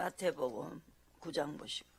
마태복음 9장 보시고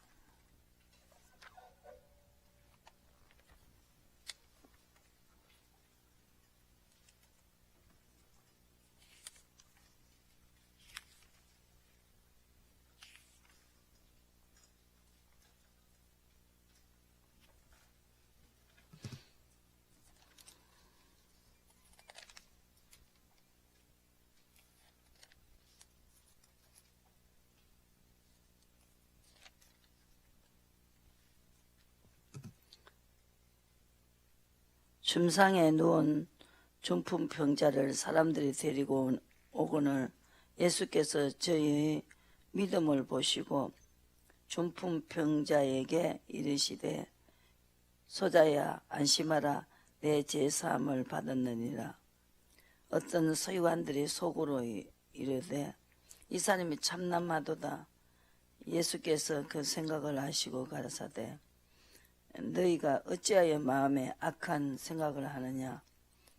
줌상에 누운 중풍 병자를 사람들이 데리고 오거늘 예수께서 저희의 믿음을 보시고 중풍 병자에게 이르시되 소자야 안심하라 내 죄 사함을 받았느니라. 어떤 서기관들이 속으로 이르되 이 사람이 참남하도다. 예수께서 그 생각을 하시고 가라사대 너희가 어찌하여 마음에 악한 생각을 하느냐.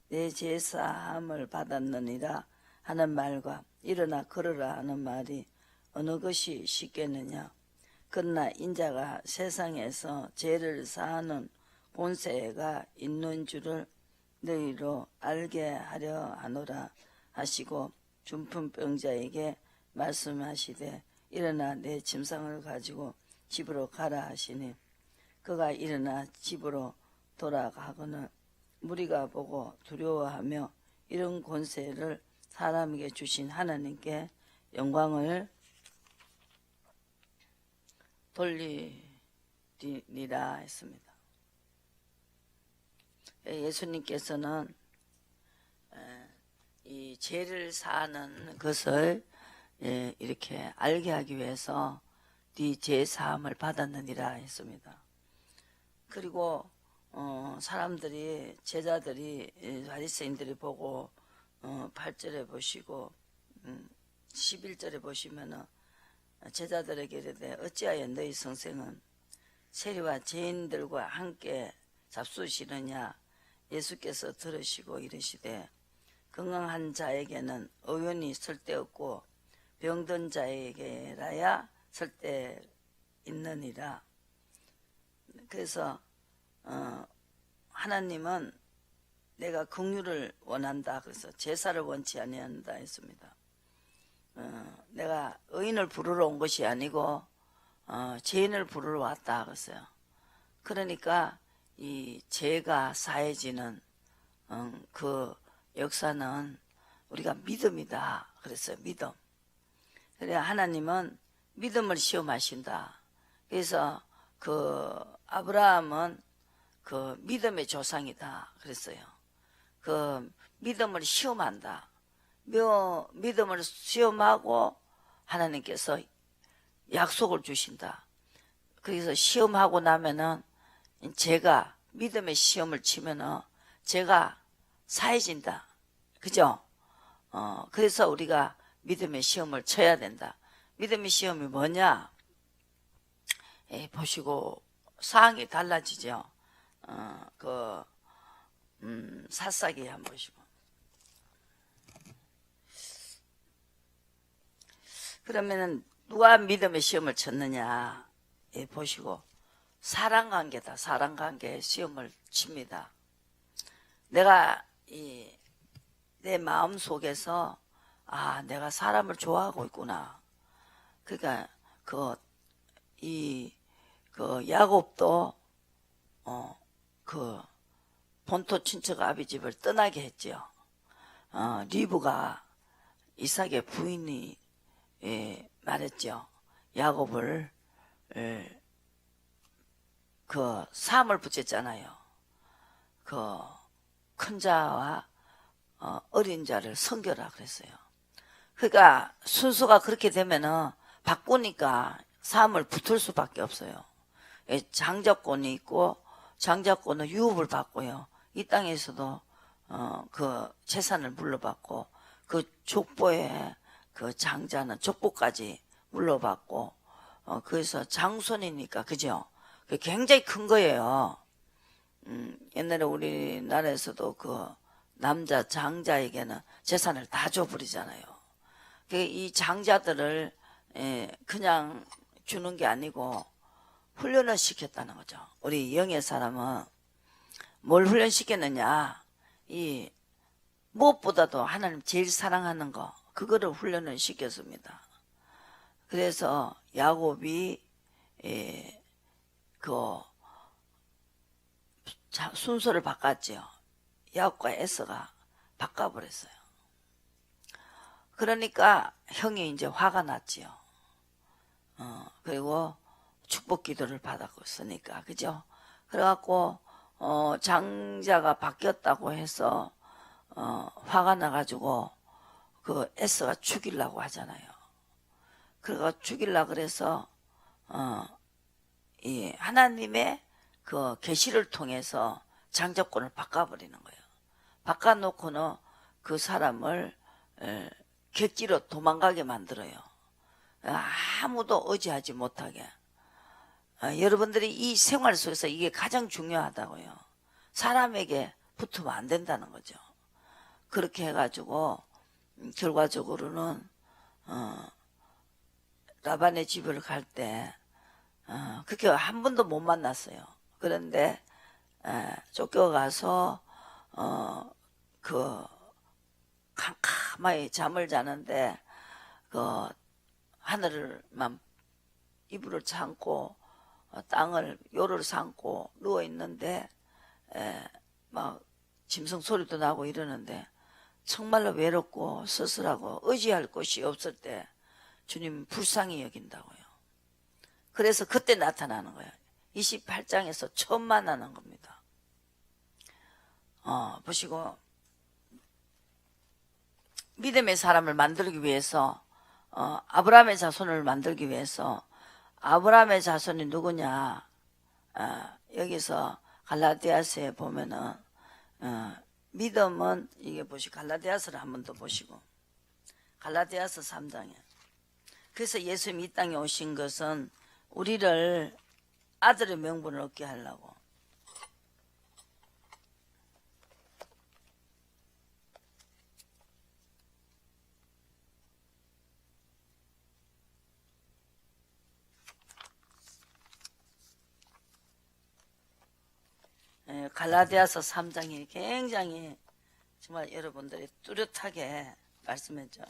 내 죄 사함을 받았느니라 하는 말과 일어나 걸으라 하는 말이 어느 것이 쉽겠느냐. 그러나 인자가 세상에서 죄를 사하는 본세가 있는 줄을 너희로 알게 하려 하노라 하시고 중풍병자에게 말씀하시되 일어나 내 짐상을 가지고 집으로 가라 하시니 그가 일어나 집으로 돌아가거늘 무리가 보고 두려워하며 이런 권세를 사람에게 주신 하나님께 영광을 돌리리라 했습니다. 예수님께서는 이 죄를 사하는 것을 이렇게 알게 하기 위해서 네 죄 사함을 받았느니라 했습니다. 그리고 사람들이 제자들이 바리새인들이 보고 8절에 보시고 11절에 보시면은 제자들에게 이르되 어찌하여 너희 성생은 세리와 죄인들과 함께 잡수시느냐. 예수께서 들으시고 이르시되 건강한 자에게는 의원이 쓸데없고 병든 자에게라야 쓸데있느니라. 그래서 하나님은 내가 긍휼을 원한다. 그래서 제사를 원치 아니한다 했습니다. 내가 의인을 부르러 온 것이 아니고 죄인을 부르러 왔다 그랬어요. 그러니까 이 죄가 사해지는 그 역사는 우리가 믿음이다 그랬어요. 믿음. 그래 하나님은 믿음을 시험하신다. 그래서 그 아브라함은 그 믿음의 조상이다 그랬어요. 그 믿음을 시험한다. 믿음을 시험하고 하나님께서 약속을 주신다. 그래서 시험하고 나면은 제가 믿음의 시험을 치면은 제가 사해진다. 그죠? 그래서 우리가 믿음의 시험을 쳐야 된다. 믿음의 시험이 뭐냐? 보시고 사항이 달라지죠. 사사기 한번 보시고. 그러면은 누가 믿음의 시험을 쳤느냐? 보시고 사랑관계다. 사랑관계의 시험을 칩니다. 내가 내 마음 속에서 내가 사람을 좋아하고 있구나. 그러니까 야곱도 본토 친척 아비집을 떠나게 했죠. 리브가 이삭의 부인이 말했죠. 야곱을 사함을 붙였잖아요. 큰 자와 어린 자를 섬겨라 그랬어요. 그러니까 순서가 그렇게 되면은 바꾸니까 사함을 붙을 수밖에 없어요. 장자권이 있고 장자권은 유업을 받고요. 이 땅에서도 그 재산을 물러받고 그 족보에 그 장자는 족보까지 물러받고 그래서 장손이니까 그죠? 굉장히 큰 거예요. 옛날에 우리나라에서도 그 남자 장자에게는 재산을 다 줘버리잖아요. 이 장자들을 그냥 주는 게 아니고 훈련을 시켰다는 거죠. 우리 영의 사람은 뭘 훈련시켰느냐, 이 무엇보다도 하나님 제일 사랑하는 거, 그거를 훈련을 시켰습니다. 그래서 야곱이 그 순서를 바꿨죠. 야곱과 에서가 바꿔버렸어요. 그러니까 형이 이제 화가 났지요. 그리고 축복 기도를 받았고 있으니까, 그죠? 그래갖고 장자가 바뀌었다고 해서 화가 나가지고 그 에서가 죽이려고 하잖아요. 그래가 죽이려고 그래서 이 하나님의 그 계시를 통해서 장자권을 바꿔버리는 거예요. 바꿔놓고는 그 사람을 객지로 도망가게 만들어요. 아무도 의지하지 못하게. 여러분들이 이 생활 속에서 이게 가장 중요하다고요. 사람에게 붙으면 안 된다는 거죠. 그렇게 해가지고 결과적으로는 라반의 집을 갈 때 그렇게 한 번도 못 만났어요. 그런데 쫓겨가서 그 캄캄하게 잠을 자는데 그 하늘만 이불을 참고 땅을 요를 삼고 누워 있는데 막 짐승 소리도 나고 이러는데 정말로 외롭고 쓸쓸하고 의지할 곳이 없을 때 주님 불쌍히 여긴다고요. 그래서 그때 나타나는 거예요. 28장에서 처음 만나는 겁니다. 보시고 믿음의 사람을 만들기 위해서 아브라함의 자손을 만들기 위해서 아브라함의 자손이 누구냐? 여기서 갈라디아서에 보면은 믿음은 이게 보시고 갈라디아서를 한 번 더 보시고 갈라디아서 3장에 그래서 예수님이 이 땅에 오신 것은 우리를 아들의 명분을 얻게 하려고. 갈라디아서 3장이 굉장히 정말 여러분들이 뚜렷하게 말씀했죠.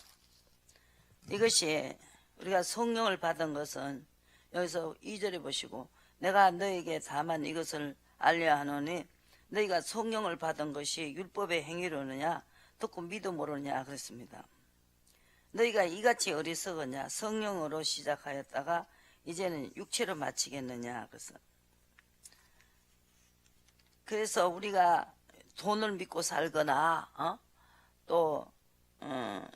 이것이 우리가 성령을 받은 것은 여기서 2절에 보시고 내가 너에게 다만 이것을 알려야 하노니 너희가 성령을 받은 것이 율법의 행위로느냐 듣고 믿음으로냐 그랬습니다. 너희가 이같이 어리석으냐 성령으로 시작하였다가 이제는 육체로 마치겠느냐 그래서 우리가 돈을 믿고 살거나 또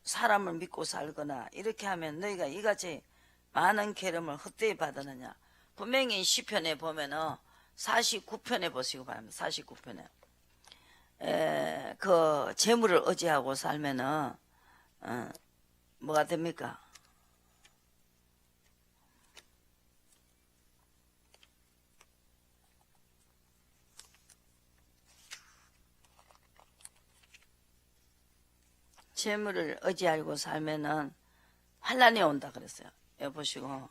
사람을 믿고 살거나 이렇게 하면 너희가 이같이 많은 계름을 헛되이 받았느냐. 분명히 시편에 보면은 49편에 보시고 바랍니다. 49편에 그 재물을 의지하고 살면은 뭐가 됩니까? 재물을 의지하고 살면은 환난이 온다 그랬어요. 여기 보시고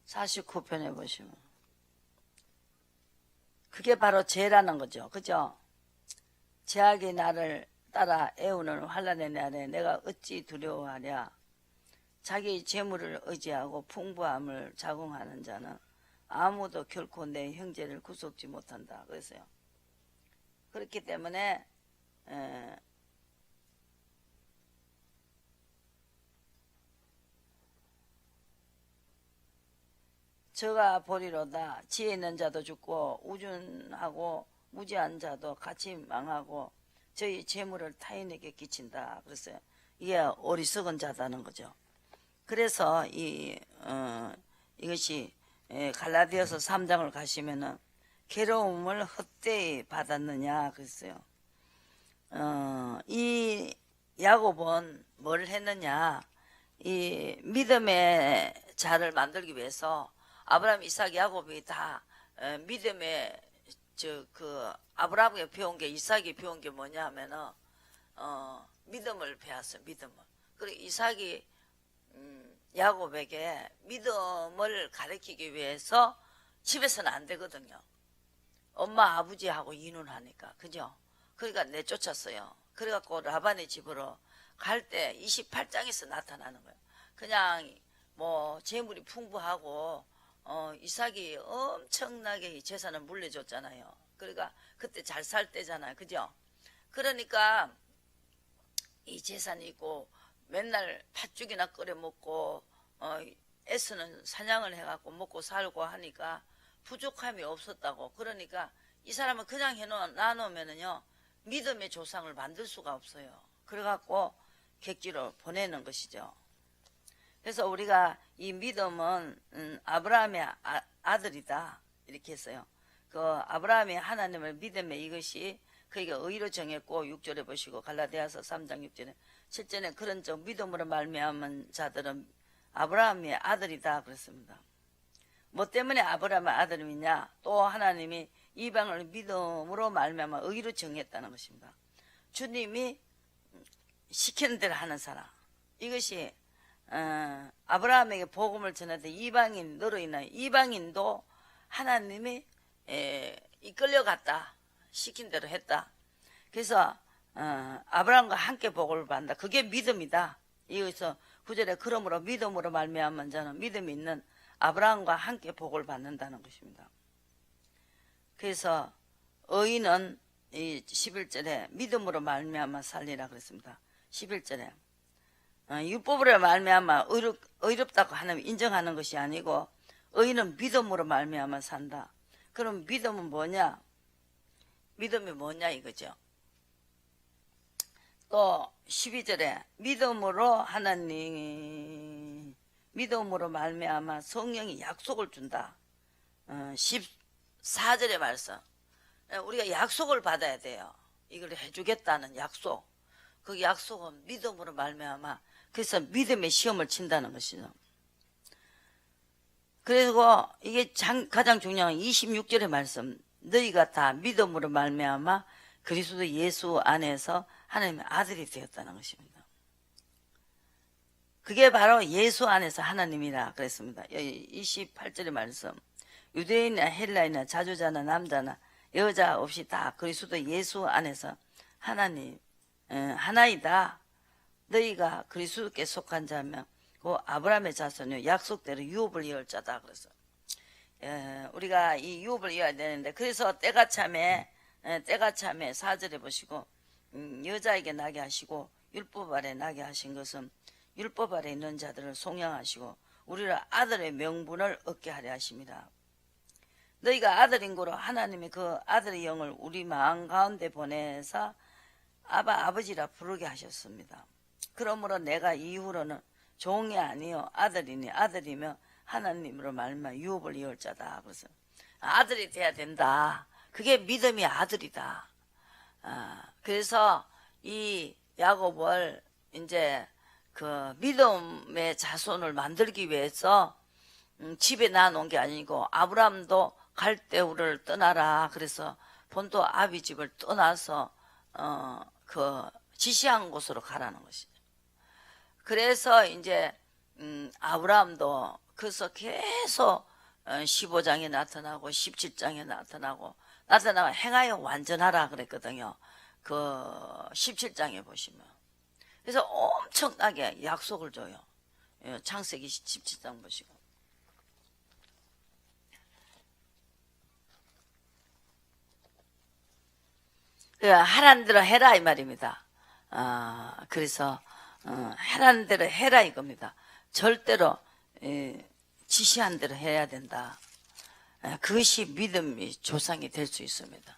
(49편에) 보시면 그게 바로 죄라는 거죠. 그죠? 죄악이 나를 따라 애우는 환난의 날에 내가 어찌 두려워하랴. 자기 재물을 의지하고 풍부함을 자궁하는 자는 아무도 결코 내 형제를 구속지 못한다. 그랬어요. 그렇기 때문에 저가 보리로다 지혜 있는 자도 죽고 우준하고 무지한 자도 같이 망하고 저희 재물을 타인에게 끼친다 그랬어요. 이게 어리석은 자다는 거죠. 그래서 이것이 갈라디아서 3장을 가시면은 괴로움을 헛되이 받았느냐 그랬어요. 이 야곱은 뭘 했느냐? 이 믿음의 자를 만들기 위해서 아브라함, 이삭, 야곱이 다 믿음의 아브라함이 배운 게, 이삭이 배운 게 뭐냐 하면은 믿음을 배웠어요. 믿음을. 그리고 이삭이 야곱에게 믿음을 가르치기 위해서 집에서는 안 되거든요. 엄마 아버지하고 이혼하니까, 그죠? 그러니까 내쫓았어요. 그래갖고 라반의 집으로 갈 때 28장에서 나타나는 거예요. 그냥 뭐 재물이 풍부하고 이삭이 엄청나게 재산을 물려줬잖아요. 그러니까 그때 잘 살 때잖아요, 그죠? 그러니까 이 재산이 있고 맨날 팥죽이나 끓여 먹고 애쓰는 사냥을 해갖고 먹고 살고 하니까 부족함이 없었다고. 그러니까 이 사람은 그냥 놔놓으면은요 믿음의 조상을 만들 수가 없어요. 그래갖고 객지로 보내는 것이죠. 그래서 우리가 이 믿음은 아브라함의 아들이다 이렇게 했어요. 그 아브라함이 하나님을 믿음의 이것이 그에게 의로 정했고, 6절에 보시고 갈라디아서 3장 6절에 7절에 그런 적 믿음으로 말미암은 자들은 아브라함의 아들이다 그랬습니다. 뭐 때문에 아브라함의 아들이냐? 또 하나님이 이방을 믿음으로 말미암아 의로 정했다는 것입니다. 주님이 시키는 대로 하는 사람, 이것이 아브라함에게 복음을 전하되 이방인 너로 인하여 이방인도 하나님이 이끌려갔다, 시킨 대로 했다. 그래서 아브라함과 함께 복을 받는다. 그게 믿음이다. 여기서 9절에 그러므로 믿음으로 말미암은 자는 믿음이 있는 아브라함과 함께 복을 받는다는 것입니다. 그래서 의인은 이 11절에 믿음으로 말미암아 살리라 그랬습니다. 11절에 율법으로 말미암아 의롭다고 하나님 인정하는 것이 아니고 의인은 믿음으로 말미암아 산다. 그럼 믿음은 뭐냐? 믿음이 뭐냐 이거죠. 또 12절에 믿음으로 하나님 믿음으로 말미암아 성령이 약속을 준다. 14절의 말씀, 우리가 약속을 받아야 돼요. 이걸 해주겠다는 약속. 그 약속은 믿음으로 말미암아, 그래서 믿음의 시험을 친다는 것이죠. 그리고 이게 가장 중요한 26절의 말씀, 너희가 다 믿음으로 말미암아 그리스도 예수 안에서 하나님의 아들이 되었다는 것입니다. 그게 바로 예수 안에서 하나님이라 그랬습니다. 28절의 말씀, 유대인이나 헬라인이나 자주자나 남자나 여자 없이 다 그리스도 예수 안에서 하나님 하나이다. 너희가 그리스도께 속한 자면 그 아브라함의 자손이 약속대로 유업을 이을 자다 그랬어. 우리가 이 유업을 이어야 되는데, 그래서 때가 참에 4절에 보시고 여자에게 나게 하시고 율법 아래 나게 하신 것은 율법 아래 있는 자들을 속량하시고 우리를 아들의 명분을 얻게 하려 하심이라. 너희가 아들인 고로 하나님이 그 아들의 영을 우리 마음 가운데 보내사 아버지라 부르게 하셨습니다. 그러므로 내가 이후로는 종이 아니요 아들이니 아들이며 하나님으로 말미암아 유업을 이을 자다. 그래서 아들이 돼야 된다. 그게 믿음이 아들이다. 그래서 이 야곱을 이제 그 믿음의 자손을 만들기 위해서 집에 놔놓은 게 아니고, 아브라함도 갈대우를 떠나라. 그래서 본토 아비 집을 떠나서 그 지시한 곳으로 가라는 것이죠. 그래서 이제 아브라함도 그래서 계속 15장에 나타나고 17장에 나타나고 행하여 완전하라 그랬거든요. 그 17장에 보시면. 그래서 엄청나게 약속을 줘요. 창세기 17장 보시고. 하라는 대로 해라 이 말입니다. 그래서 하라는 대로 해라 이겁니다. 절대로 지시한 대로 해야 된다. 그것이 믿음이 조상이 될 수 있습니다.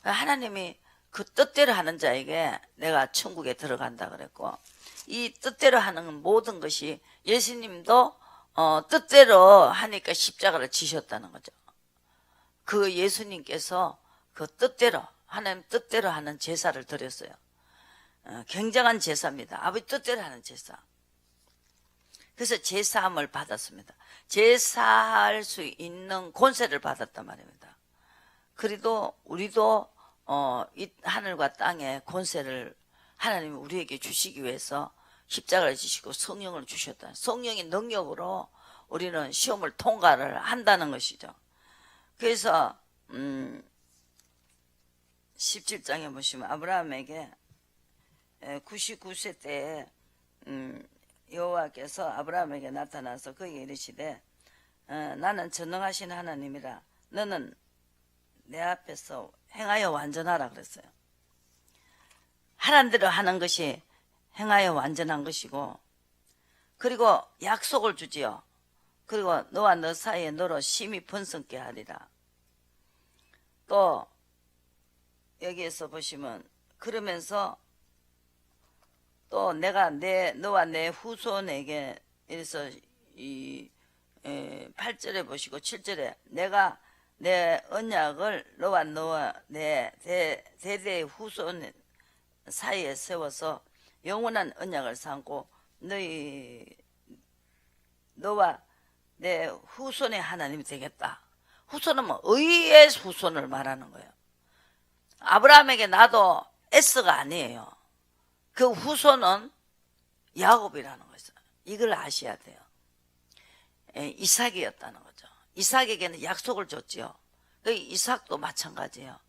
하나님이 그 뜻대로 하는 자에게 내가 천국에 들어간다 그랬고, 이 뜻대로 하는 모든 것이 예수님도 뜻대로 하니까 십자가를 지셨다는 거죠. 그 예수님께서 그 뜻대로 하나님 뜻대로 하는 제사를 드렸어요. 굉장한 제사입니다. 아버지 뜻대로 하는 제사. 그래서 제사함을 받았습니다. 제사할 수 있는 권세를 받았단 말입니다. 그래도 우리도 이 하늘과 땅의 권세를 하나님이 우리에게 주시기 위해서 십자가를 지시고 성령을 주셨다. 성령의 능력으로 우리는 시험을 통과를 한다는 것이죠. 그래서 17장에 보시면 아브라함에게 99세 때에 여호와께서 아브라함에게 나타나서 그에게 이르시되 나는 전능하신 하나님이라 너는 내 앞에서 행하여 완전하라 그랬어요. 하란 대로 하는 것이 행하여 완전한 것이고, 그리고 약속을 주지요. 그리고 너와 너 사이에 너로 심히 번성케 하리라. 또 여기에서 보시면 그러면서 또 내가 너와 내 후손에게 이래서 이 8절에 보시고 7절에 내가 내 언약을 너와 내 대대의 후손 사이에 세워서 영원한 언약을 삼고 너와 내 후손의 하나님이 되겠다. 후손은 뭐 의의 후손을 말하는 거예요. 아브라함에게 나도 S가 아니에요. 그 후손은 야곱이라는 거죠. 이걸 아셔야 돼요. 이삭이었다는 거죠. 이삭에게는 약속을 줬지요. 이삭도 마찬가지예요.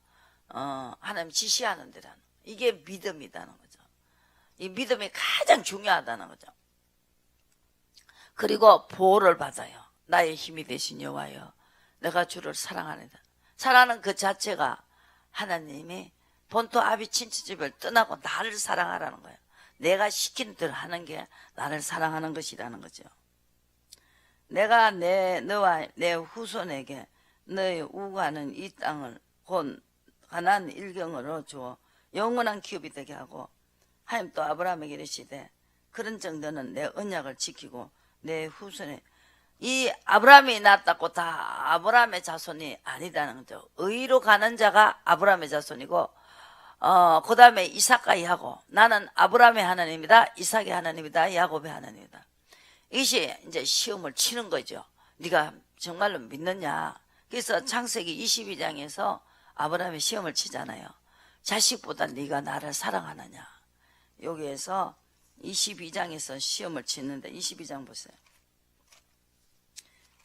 하나님 지시하는 데라는, 이게 믿음이라는 거죠. 이 믿음이 가장 중요하다는 거죠. 그리고 보호를 받아요. 나의 힘이 되신 여호와여, 내가 주를 사랑하노라. 사랑하는 그 자체가 하나님이 본토 아비 친척집을 떠나고 나를 사랑하라는 거예요. 내가 시킨 대로 하는 게 나를 사랑하는 것이라는 거죠. 내가 너와 내 후손에게 너의 우고하는 이 땅을 곧 가나안 일경으로 주어 영원한 기업이 되게 하고, 하나님 또 아브라함에게 이르시되 그런 정도는 내 언약을 지키고 내 후손에, 이 아브라함이 낳았다고 다 아브라함의 자손이 아니다는 거죠. 의로 가는 자가 아브라함의 자손이고, 그 다음에 이삭과 야곱, 나는 아브라함의 하나님이다, 이삭의 하나님이다, 야곱의 하나님이다. 이것이 이제 시험을 치는 거죠. 네가 정말로 믿느냐. 그래서 창세기 22장에서 아브라함이 시험을 치잖아요. 자식보다 네가 나를 사랑하느냐. 여기에서 22장에서 시험을 치는데 22장 보세요.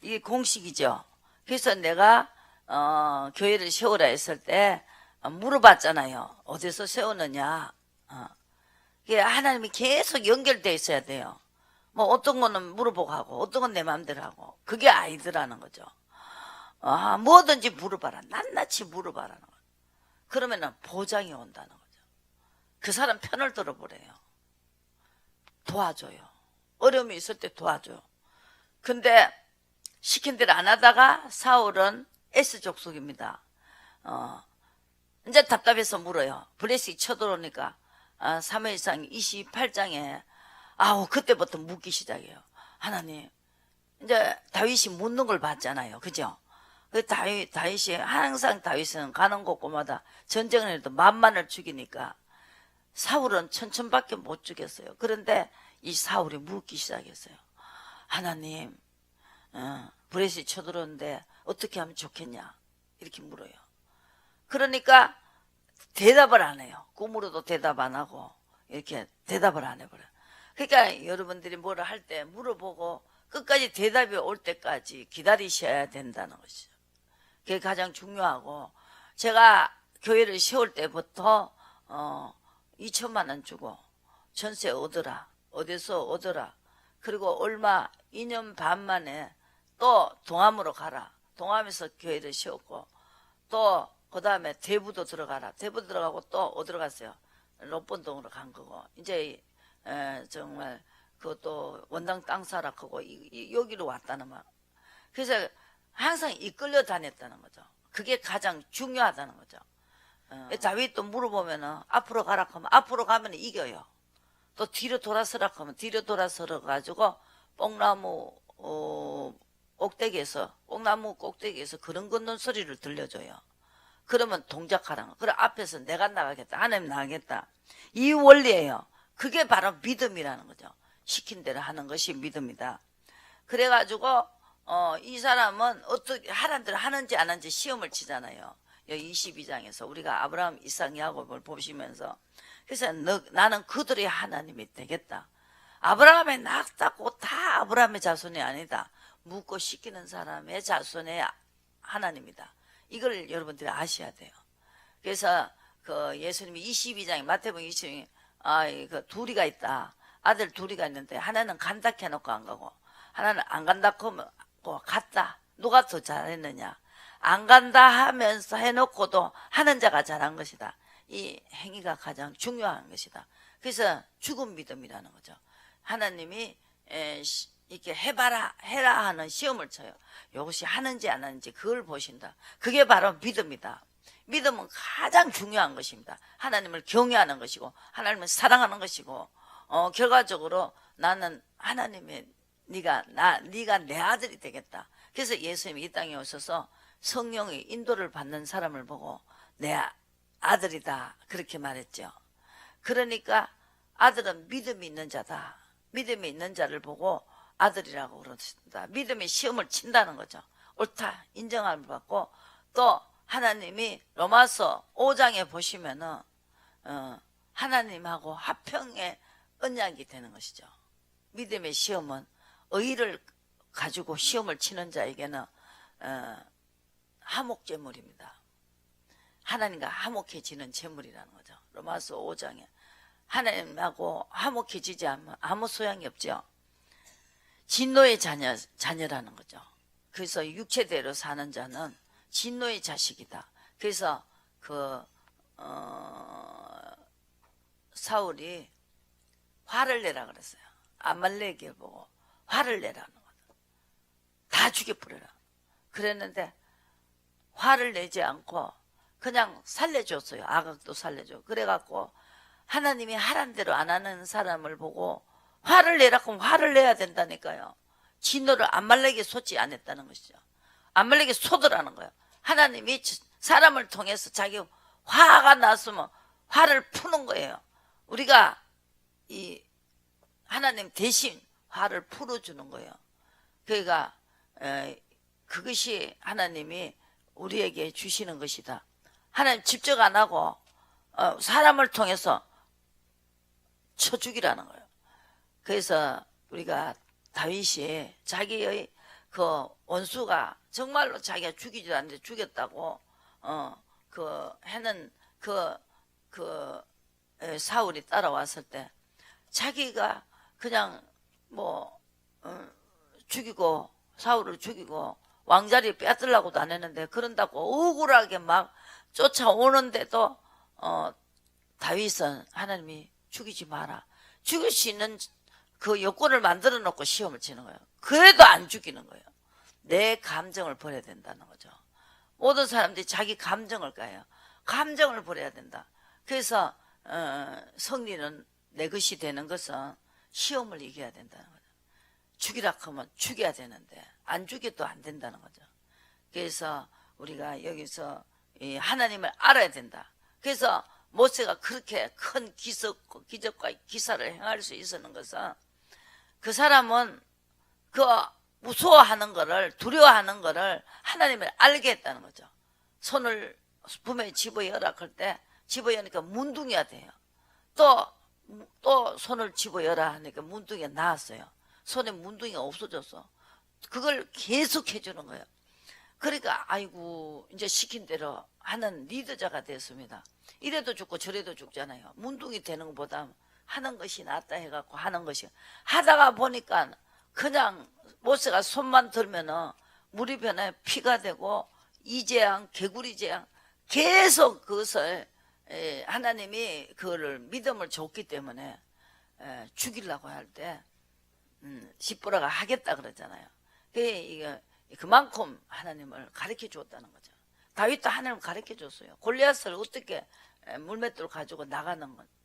이게 공식이죠. 그래서 내가 교회를 세우라 했을 때 물어봤잖아요. 어디서 세우느냐. 하나님이 계속 연결되어 있어야 돼요. 뭐 어떤 거는 물어보고 하고 어떤 건 내 마음대로 하고, 그게 아이들하는 거죠. 뭐든지 물어봐라. 낱낱이 물어봐라는 거죠. 그러면은 보장이 온다는 거죠. 그 사람 편을 들어보래요. 도와줘요. 어려움이 있을 때 도와줘요. 근데 시킨 대로 안 하다가 사울은 S족속입니다. 이제 답답해서 물어요. 블레셋이 쳐들어오니까 사무엘상 28장에 그때부터 묻기 시작해요. 하나님, 이제 다윗이 묻는 걸 봤잖아요. 그죠? 그 다윗이 항상 다윗은 가는 곳곳마다 전쟁을 해도 만만을 죽이니까 사울은 천천밖에 못 죽였어요. 그런데 이 사울이 묻기 시작했어요. 하나님, 블레셋이 쳐들어오는데 어떻게 하면 좋겠냐? 이렇게 물어요. 그러니까 대답을 안 해요. 꿈으로도 대답 안 하고 이렇게 대답을 안 해버려요. 그러니까 여러분들이 뭐를 할 때 물어보고 끝까지 대답이 올 때까지 기다리셔야 된다는 것이죠. 그게 가장 중요하고, 제가 교회를 세울 때부터 2천만 원 주고 전세 얻어라, 어디서 얻어라, 그리고 얼마 2년 반 만에 또 동암으로 가라, 동암에서 교회를 세웠고, 또 그 다음에 대부도 들어가라, 대부 들어가고 또 어디로 갔어요? 롯본동으로 간 거고, 이제 정말 그것도 원당 땅 사라 하고 여기로 왔다는 말. 그래서 항상 이끌려 다녔다는 거죠. 그게 가장 중요하다는 거죠. 다윗도 물어보면은 앞으로 가라 하면 앞으로 가면 이겨요. 또 뒤로 돌아서라 하면 뒤로 돌아서러 가지고 뽕나무 꼭대기에서 그런 걷는 소리를 들려줘요. 그러면 동작하라는 거. 그래 앞에서 내가 나가겠다, 하나님 나가겠다, 이 원리예요. 그게 바로 믿음이라는 거죠. 시킨 대로 하는 것이 믿음이다. 그래가지고 이 사람은 어떻게 하란 대로 하는지 안 하는지 시험을 치잖아요. 여기 22장에서 우리가 아브라함, 이삭, 야곱을 보시면서 그래서 나는 그들의 하나님이 되겠다. 아브라함의 낳았다고 다 아브라함의 자손이 아니다. 묻고 시키는 사람의 자손의 하나님이다. 이걸 여러분들이 아셔야 돼요. 그래서 그 예수님이 22장에 마태복음 22장에 그 둘이가 있다. 아들 둘이가 있는데 하나는 간다 해놓고 안 가고 하나는 안 간다 하고 갔다. 누가 더 잘했느냐? 안 간다 하면서 해놓고도 하는 자가 잘한 것이다. 이 행위가 가장 중요한 것이다. 그래서 죽은 믿음이라는 거죠. 하나님이 이렇게 해라 하는 시험을 쳐요. 이것이 하는지 안 하는지 그걸 보신다. 그게 바로 믿음이다. 믿음은 가장 중요한 것입니다. 하나님을 경외하는 것이고 하나님을 사랑하는 것이고 결과적으로 나는 하나님의 네가 내 아들이 되겠다. 그래서 예수님이 이 땅에 오셔서 성령의 인도를 받는 사람을 보고 내 아들이다 그렇게 말했죠. 그러니까 아들은 믿음이 있는 자다. 믿음이 있는 자를 보고 아들이라고 그러신다. 믿음의 시험을 친다는 거죠. 옳다 인정함을 받고 또 하나님이 로마서 5장에 보시면은 하나님하고 화평의 언약이 되는 것이죠. 믿음의 시험은 의의를 가지고 시험을 치는 자에게는 화목제물입니다. 하나님과 화목해지는 제물이라는 거죠. 로마서 5장에 하나님하고 화목해지지 않으면 아무 소용이 없죠. 진노의 자녀라는 거죠. 그래서 육체대로 사는 자는 진노의 자식이다. 그래서 사울이 화를 내라 그랬어요. 아말렉을 보고 화를 내라는 거죠. 다 죽여버려라. 그랬는데 화를 내지 않고 그냥 살려줬어요. 아각도 살려줘. 그래갖고 하나님이 하란 대로 안 하는 사람을 보고 화를 내라고 화를 내야 된다니까요. 진노를 아말렉에 쏟지 않았다는 것이죠. 아말렉에 쏟으라는 거예요. 하나님이 사람을 통해서 자기 화가 났으면 화를 푸는 거예요. 우리가 이 하나님 대신 화를 풀어주는 거예요. 그러니까 그것이 하나님이 우리에게 주시는 것이다. 하나님 직접 안 하고 사람을 통해서 쳐 죽이라는 거예요. 그래서 우리가 다윗이 자기의 그 원수가 정말로 자기가 죽이지도 않는데 죽였다고 해는 사울이 따라왔을 때 자기가 그냥 죽이고 사울을 죽이고 왕자리 빼앗으려고도 안 했는데 그런다고 억울하게 막 쫓아오는데도 다윗은 하나님이 죽이지 마라. 죽일 수 있는 그 여건을 만들어 놓고 시험을 치는 거예요. 그래도 안 죽이는 거예요. 내 감정을 버려야 된다는 거죠. 모든 사람들이 자기 감정을 까요. 감정을 버려야 된다. 그래서 성리는 내 것이 되는 것은 시험을 이겨야 된다는 거죠. 죽이라 하면 죽여야 되는데 안 죽여도 안 된다는 거죠. 그래서 우리가 여기서 하나님을 알아야 된다. 그래서 모세가 그렇게 큰 기적과 기사를 행할 수 있었는 것은 그 사람은 그 무서워하는 거를 두려워하는 거를 하나님을 알게 했다는 거죠. 손을 분명히 집어여라 할 때 집어여니까 문둥이가 돼요. 또 손을 집어여라 하니까 문둥이가 나왔어요. 손에 문둥이가 없어졌어. 그걸 계속 해주는 거예요. 그러니까 아이고 이제 시킨 대로 하는 리더자가 됐습니다. 이래도 죽고 저래도 죽잖아요. 문둥이 되는 것보다 하는 것이 낫다 해갖고 하는 것이 하다가 보니까 그냥 모세가 손만 들면은 물이 변해 피가 되고 이재앙 개구리 재앙 계속 그것을 하나님이 그거를 믿음을 줬기 때문에 죽이려고 할 때 십보라가 하겠다 그러잖아요. 그만큼 하나님을 가르쳐 주었다는 거죠. 다윗도 하나님을 가르쳐 줬어요. 골리앗을 어떻게 물맷돌 가지고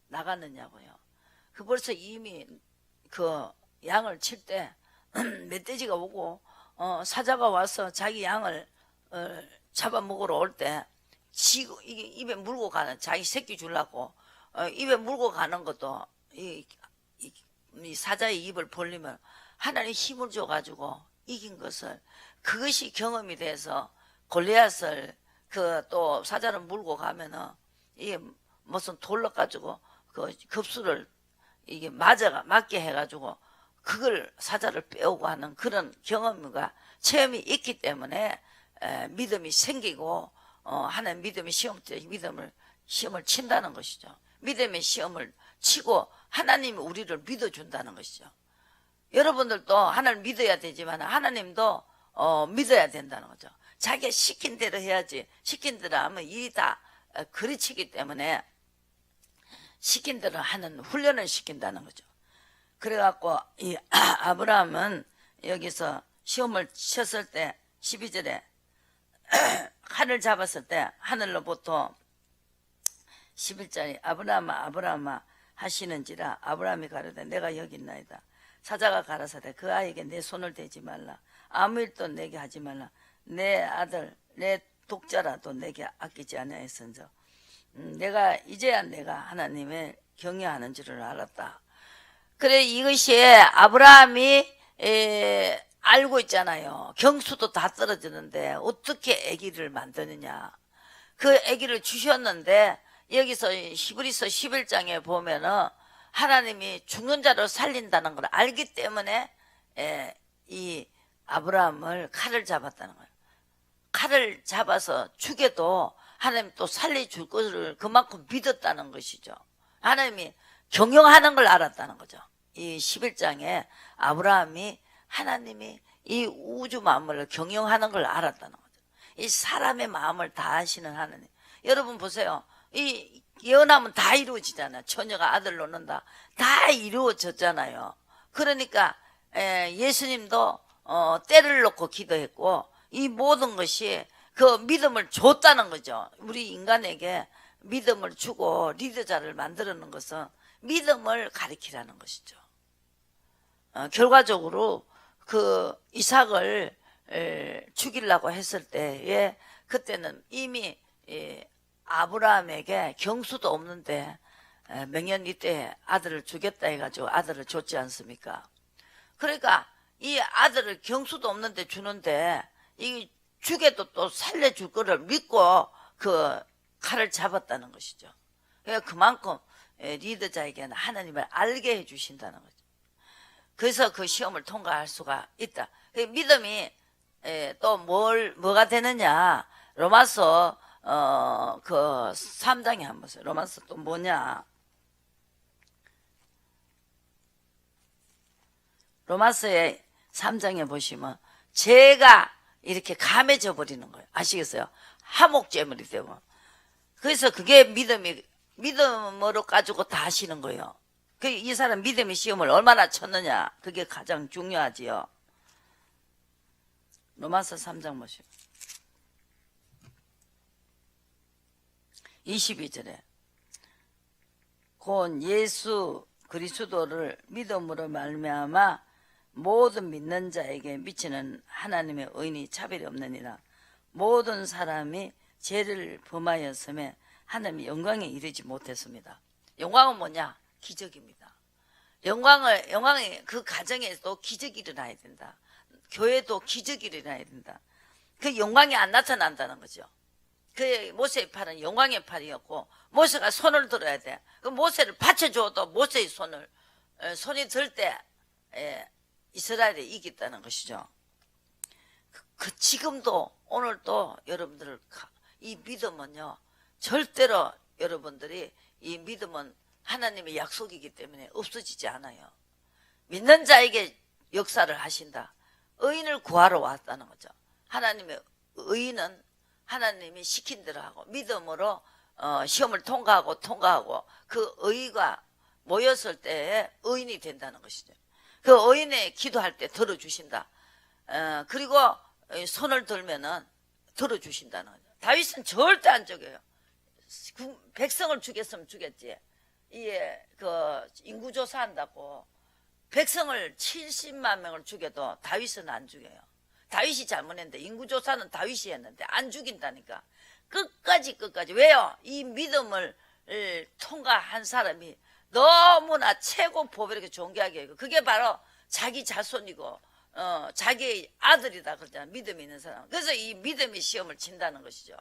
나가느냐고요. 그 벌써 이미 그 양을 칠 때 멧돼지가 오고 사자가 와서 자기 양을 잡아먹으러 올 때 이게 입에 물고 가는 자기 새끼 주려고 입에 물고 가는 것도 이 사자의 입을 벌리면 하나님 힘을 줘가지고 이긴 것을, 그것이 경험이 돼서 골리앗을 그 또 사자를 물고 가면은 이게 무슨 돌로 가지고 그 급수를 이게 맞게 해가지고 그걸 사자를 빼오고 하는 그런 경험과 체험이 있기 때문에 믿음이 생기고 하나님 믿음이 시험을 친다는 것이죠. 믿음의 시험을 치고 하나님이 우리를 믿어준다는 것이죠. 여러분들도 하나님을 믿어야 되지만 하나님도 믿어야 된다는 거죠. 자기가 시킨 대로 해야지, 시킨 대로 하면 일이 다 그르치기 때문에 시킨 대로 하는 훈련을 시킨다는 거죠. 그래갖고 이 아브라함은 여기서 시험을 쳤을 때 12절에 칼을 잡았을 때 하늘로부터 11절에 아브라함아 아브라함아 하시는지라 아브라함이 가로되 내가 여기 있나이다. 사자가 가라사대 그 아이에게 내 손을 대지 말라. 아무 일도 내게 하지 말라. 내 아들 내 독자라도 내게 아끼지 아니하였은저 이제야 내가 하나님을 경외하는 줄을 알았다. 그래 이것이 아브라함이 알고 있잖아요. 경수도 다 떨어지는데 어떻게 아기를 만드느냐. 그 아기를 주셨는데 여기서 히브리서 11장에 보면은 하나님이 죽는 자를 살린다는 걸 알기 때문에 이 아브라함을 칼을 잡았다는 거예요. 칼을 잡아서 죽여도 하나님 또 살려줄 것을 그만큼 믿었다는 것이죠. 하나님이 경영하는 걸 알았다는 거죠. 이 11장에 아브라함이 하나님이 이 우주 만물을 경영하는 걸 알았다는 거죠. 이 사람의 마음을 다 아시는 하나님. 여러분 보세요. 이 예언하면 다 이루어지잖아요. 처녀가 아들 놓는다. 다 이루어졌잖아요. 그러니까 예수님도 때를 놓고 기도했고 이 모든 것이 그 믿음을 줬다는 거죠. 우리 인간에게 믿음을 주고 리더자를 만들어 놓은 것은 믿음을 가리키라는 것이죠. 결과적으로 그 이삭을 죽이려고 했을 때에 그때는 이미 아브라함에게 경수도 없는데 명년 이때 아들을 주겠다 해가지고 아들을 줬지 않습니까? 그러니까 이 아들을 경수도 없는데 주는데 이 죽여도 또 살려줄 거를 믿고 그 칼을 잡았다는 것이죠. 그러니까 그만큼 리더자에게는 하나님을 알게 해주신다는 거죠. 그래서 그 시험을 통과할 수가 있다. 믿음이 또 뭐가 되느냐. 로마서 그 3장에 한번 보세요. 로마서 또 뭐냐. 로마서의 3장에 보시면 죄가 이렇게 감해져 버리는 거예요. 아시겠어요? 하목제물이 되고. 그래서 그게 믿음으로 가지고 다 하시는 거예요. 이 사람 믿음의 시험을 얼마나 쳤느냐. 그게 가장 중요하지요. 로마서 3장 보시오. 22절에 곧 예수 그리스도를 믿음으로 말미암아 모든 믿는 자에게 미치는 하나님의 의인이 차별이 없느니라. 모든 사람이 죄를 범하였음에 하나님의 영광에 이르지 못했습니다. 영광은 뭐냐? 기적입니다. 영광이 그 가정에도 기적이 일어나야 된다. 교회도 기적이 일어나야 된다. 그 영광이 안 나타난다는 거죠. 그 모세의 팔은 영광의 팔이었고 모세가 손을 들어야 돼. 그 모세를 받쳐줘도 모세의 손이 들 때 이스라엘이 이겼다는 것이죠. 지금도 오늘도 여러분들 이 믿음은요 절대로 여러분들이 이 믿음은 하나님의 약속이기 때문에 없어지지 않아요. 믿는 자에게 역사를 하신다. 의인을 구하러 왔다는 거죠. 하나님의 의인은 하나님이 시킨 대로 하고 믿음으로 시험을 통과하고 그 의가 모였을 때에 의인이 된다는 것이죠. 그 의인의 기도할 때 들어주신다. 그리고 손을 들면은 들어주신다는 거죠. 다윗은 절대 안 죽여요. 백성을 죽였으면 죽였지. 이게 그 인구조사한다고 백성을 70만 명을 죽여도 다윗은 안 죽여요. 다윗이 잘못했는데 인구조사는 다윗이 했는데 안 죽인다니까. 끝까지 왜요? 이 믿음을 통과한 사람이 너무나 최고 보배롭게 존귀하게 여기고 그게 바로 자기 자손이고 자기 아들이다 그러잖아. 믿음이 있는 사람. 그래서 이 믿음의 시험을 친다는 것이죠.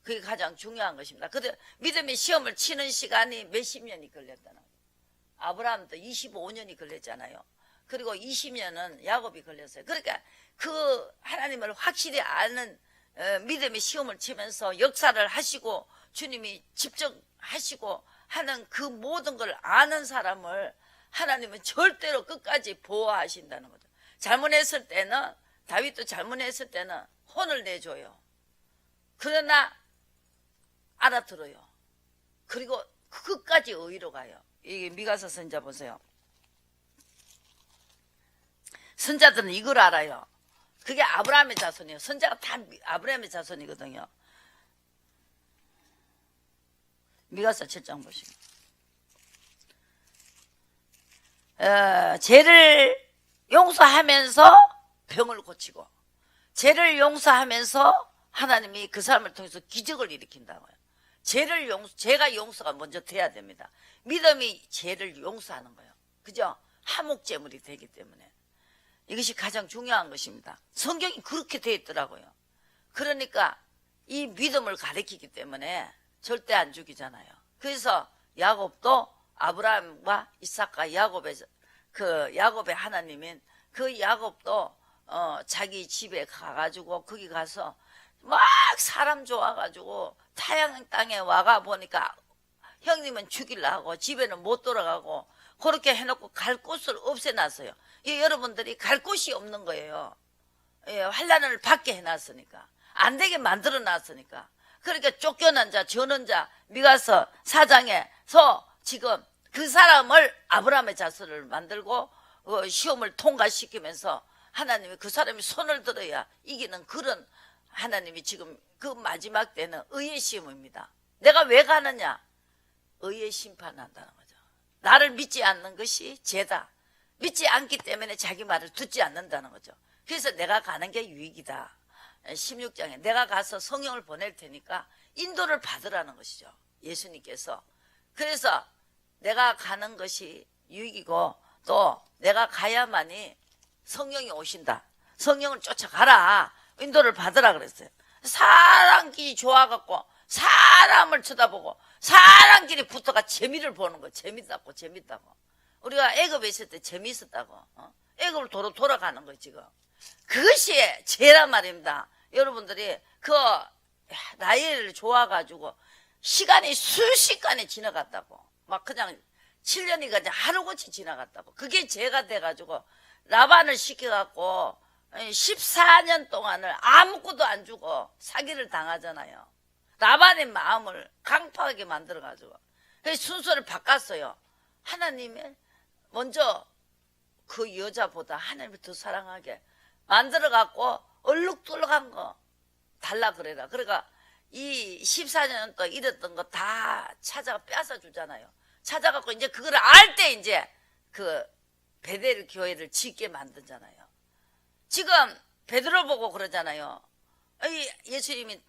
그게 가장 중요한 것입니다. 근데 믿음의 시험을 치는 시간이 몇십 년이 걸렸다는 거예요. 아브라함도 25년이 걸렸잖아요. 그리고 20년은 야곱이 걸렸어요. 그러니까 그 하나님을 확실히 아는 믿음의 시험을 치면서 역사를 하시고 주님이 직접 하시고 하는 그 모든 걸 아는 사람을 하나님은 절대로 끝까지 보호하신다는 거죠. 잘못했을 때는 다윗도 잘못했을 때는 혼을 내줘요. 그러나 알아들어요. 그리고 끝까지 의로 가요. 이 미가서 선자 보세요. 선자들은 이걸 알아요. 그게 아브라함의 자손이에요. 선자가 다 아브라함의 자손이거든요. 미가서 7장 보시고 죄를 용서하면서 병을 고치고 죄를 용서하면서 하나님이 그 사람을 통해서 기적을 일으킨다고요. 죄가 용서가 먼저 돼야 됩니다. 믿음이 죄를 용서하는 거예요. 그죠? 화목제물이 되기 때문에 이것이 가장 중요한 것입니다. 성경이 그렇게 되어 있더라고요. 그러니까 이 믿음을 가리키기 때문에 절대 안 죽이잖아요. 그래서 야곱도 아브라함과 이삭과 야곱의 하나님인 그 야곱도 자기 집에 가가지고 거기 가서 막 사람 좋아가지고 타양 땅에 와가 보니까 형님은 죽이려고 집에는 못 돌아가고 그렇게 해놓고 갈 곳을 없애놨어요. 여러분들이 갈 곳이 없는 거예요. 환난을 받게 해놨으니까 안 되게 만들어놨으니까. 그러니까 쫓겨난 자 저는 자 미가서 4장에서 지금 그 사람을 아브라함의 자손을 만들고 시험을 통과시키면서 하나님이 그 사람이 손을 들어야 이기는 그런 하나님이 지금 그 마지막 때는 의의 시험입니다. 내가 왜 가느냐? 의의 심판한다는 거죠. 나를 믿지 않는 것이 죄다. 믿지 않기 때문에 자기 말을 듣지 않는다는 거죠. 그래서 내가 가는 게 유익이다. 16장에 내가 가서 성령을 보낼 테니까 인도를 받으라는 것이죠. 예수님께서. 그래서 내가 가는 것이 유익이고 또 내가 가야만이 성령이 오신다. 성령을 쫓아가라. 인도를 받으라 그랬어요. 사람끼리 좋아갖고 사람을 쳐다보고 사람끼리 붙어가 재미를 보는 거. 재밌다고. 우리가 애굽에 있을 때 재미있었다고. 애굽을 돌아가는 거 지금. 그것이 죄란 말입니다. 여러분들이 그 나이를 좋아가지고 시간이 순식간에 지나갔다고. 막 그냥 7년이 그냥 하루같이 지나갔다고. 그게 죄가 돼가지고 라반을 시켜갖고 14년 동안을 아무것도 안 주고 사기를 당하잖아요. 라반의 마음을 강팍하게 만들어가지고 그래서 순서를 바꿨어요. 하나님이 먼저 그 여자보다 하나님을 더 사랑하게 만들어갖고 얼룩덜룩한 거 달라 그래라. 그러니까 이 14년 동안 잃었던 거 다 찾아가 뺏어 주잖아요. 찾아갖고 이제 그걸 알 때 이제 그 베델 교회를 짓게 만들잖아요. 지금 베드로 보고 그러잖아요. 예수님이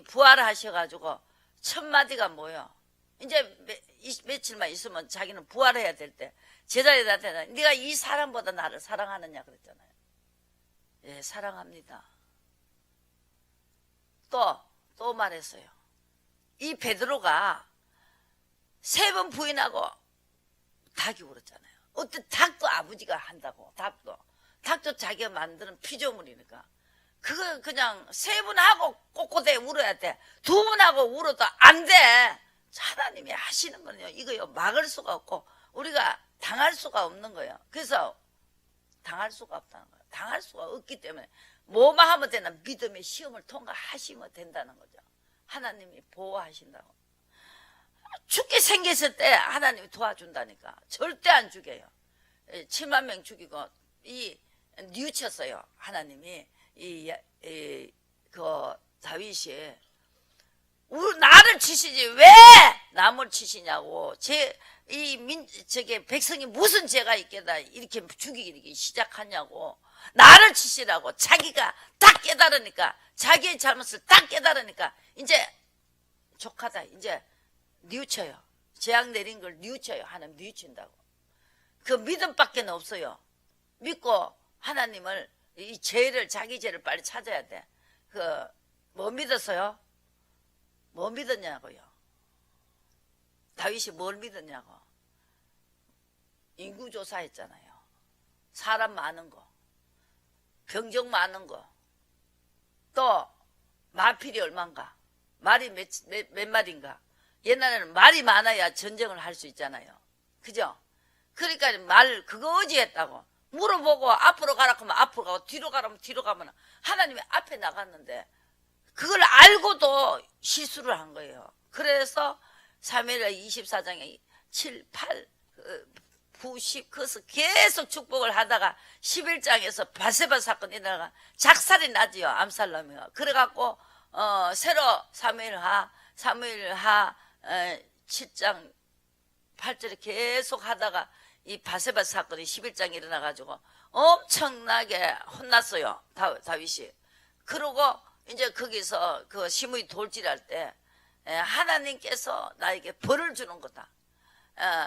부활하셔가지고 첫 마디가 뭐예요? 이제 며칠만 있으면 자기는 부활해야 될 때 제자들한테 네가 이 사람보다 나를 사랑하느냐 그랬잖아요. 예, 사랑합니다. 또 말했어요. 이 베드로가 3번 부인하고 닭이 울었잖아요. 어떤 닭도 아버지가 한다고. 닭도 자기가 만드는 피조물이니까 그거 그냥 3번 하고 꼿꼿해 울어야 돼. 2번 하고 울어도 안 돼. 하나님이 하시는 거는요 이거요 막을 수가 없고 우리가 당할 수가 없는 거예요. 그래서 당할 수가 없다는 거예요. 당할 수가 없기 때문에 뭐만 하면 되나 믿음의 시험을 통과하시면 된다는 거죠. 하나님이 보호하신다고. 죽게 생겼을 때 하나님이 도와준다니까. 절대 안 죽여요. 7만 명 죽이고 뉘우쳤어요. 하나님이 그 다윗이 나를 치시지 왜 남을 치시냐고. 저게 백성이 무슨 죄가 있겠다 이렇게 죽이기 시작하냐고. 나를 치시라고. 자기가 딱 깨달으니까 자기의 잘못을 딱 깨달으니까 이제 족하다. 이제 뉘우쳐요. 재앙 내린 걸 뉘우쳐요. 하나님 뉘우친다고. 그 믿음밖에 없어요. 믿고 하나님을 이 죄를 자기 죄를 빨리 찾아야 돼. 뭐 믿었어요? 뭐 믿었냐고요? 다윗이 뭘 믿었냐고? 인구조사했잖아요. 사람 많은 거, 병적 많은 거, 또 마필이 얼만가, 말이 몇 마리인가. 옛날에는 말이 많아야 전쟁을 할 수 있잖아요. 그죠? 그러니까 말 그거 의지했다고. 물어보고 앞으로 가라 하면 앞으로 가고 뒤로 가라면 뒤로 가면 하나님이 앞에 나갔는데 그걸 알고도 실수를 한 거예요. 그래서 사무엘하 24장에 7, 8, 9, 10 그래서 계속 축복을 하다가 11장에서 바세바 사건이 일어나가 작살이 나지요. 암살람이가. 그래갖고 새로 사무엘하 7장 8절에 계속 하다가 이 바세바 사건이 11장에 일어나가지고 엄청나게 혼났어요. 다윗이. 그러고 이제 거기서 그 시므이 돌질할 때 하나님께서 나에게 벌을 주는 거다.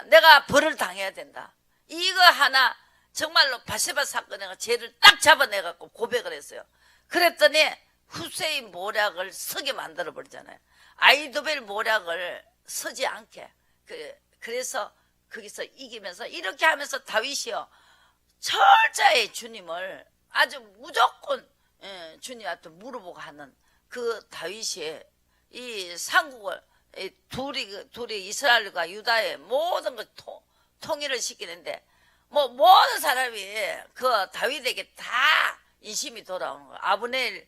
내가 벌을 당해야 된다. 이거 하나 정말로 바세바 사건에 죄를 딱 잡아내갖고 고백을 했어요. 그랬더니 후세의 모략을 서게 만들어 버리잖아요. 아이도벨 모략을 서지 않게. 그래서 거기서 이기면서 이렇게 하면서 다윗이요 철저히 주님을 아주 무조건 주님한테 물어보고 하는 그 다윗이 이 삼국을 둘이 이스라엘과 유다의 모든 걸 통일을 시키는데 뭐 모든 사람이 그 다윗에게 다 인심이 돌아오는 거예요. 아브넬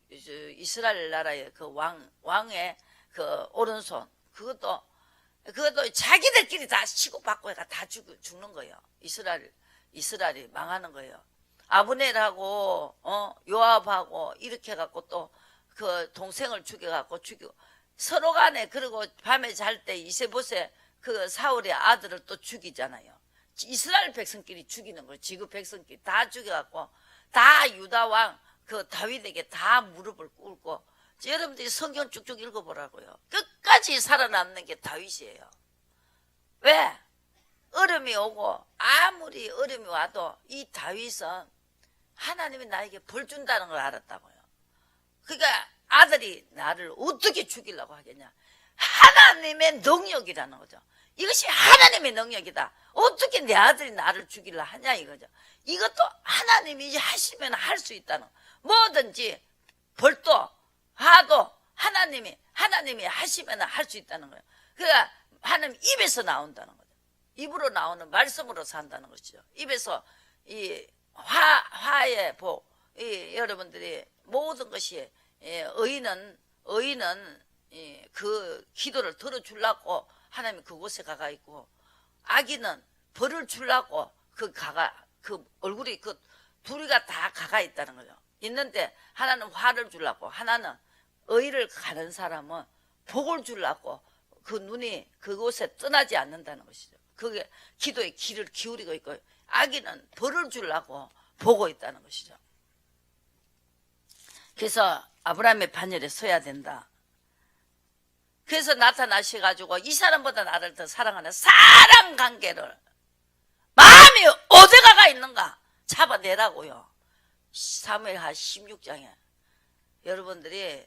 이스라엘 나라의 그 왕의 그 오른손 그것도 자기들끼리 다 치고받고 해가 다 죽는 거예요. 이스라엘이 망하는 거예요. 아브넬하고 요압하고 이렇게 해갖고 또 그 동생을 죽이고 서로 간에 그리고 밤에 잘 때 이세보세 그 사울의 아들을 또 죽이잖아요. 이스라엘 백성끼리 죽이는 거예요. 지구 백성끼리 다 죽여갖고 다 유다 왕 그 다윗에게 다 무릎을 꿇고 여러분들이 성경 쭉쭉 읽어보라고요. 끝까지 살아남는 게 다윗이에요. 왜? 어려움이 오고 아무리 어려움이 와도 이 다윗은 하나님이 나에게 벌 준다는 걸 알았다고요. 그러니까 아들이 나를 어떻게 죽이려고 하겠냐. 하나님의 능력이라는 거죠. 이것이 하나님의 능력이다. 어떻게 내 아들이 나를 죽이려 하냐 이거죠. 이것도 하나님이 하시면 할 수 있다는 거. 뭐든지 벌도 하도 하나님이 하시면 할 수 있다는 거예요. 그러니까 하나님 입에서 나온다는 거죠. 입으로 나오는 말씀으로 산다는 것이죠. 입에서 이 화의 복, 여러분들이 모든 것이 의인은 그 기도를 들어주려고 하나님이 그곳에 가가 있고 악인은 벌을 주려고 그 얼굴이 그 둘이가 다 가가 있다는 거죠. 있는데 하나는 화를 주려고 하나는 의를 가는 사람은 복을 주려고 그 눈이 그곳에 떠나지 않는다는 것이죠. 그게 기도의 귀를 기울이고 있고 악인은 벌을 주려고 보고 있다는 것이죠. 그래서 아브라함의 반열에 서야 된다. 그래서 나타나셔가지고 이 사람보다 나를 더 사랑하는 사랑관계를 마음이 어디가 있는가 잡아내라고요. 사무엘하 16장에 여러분들이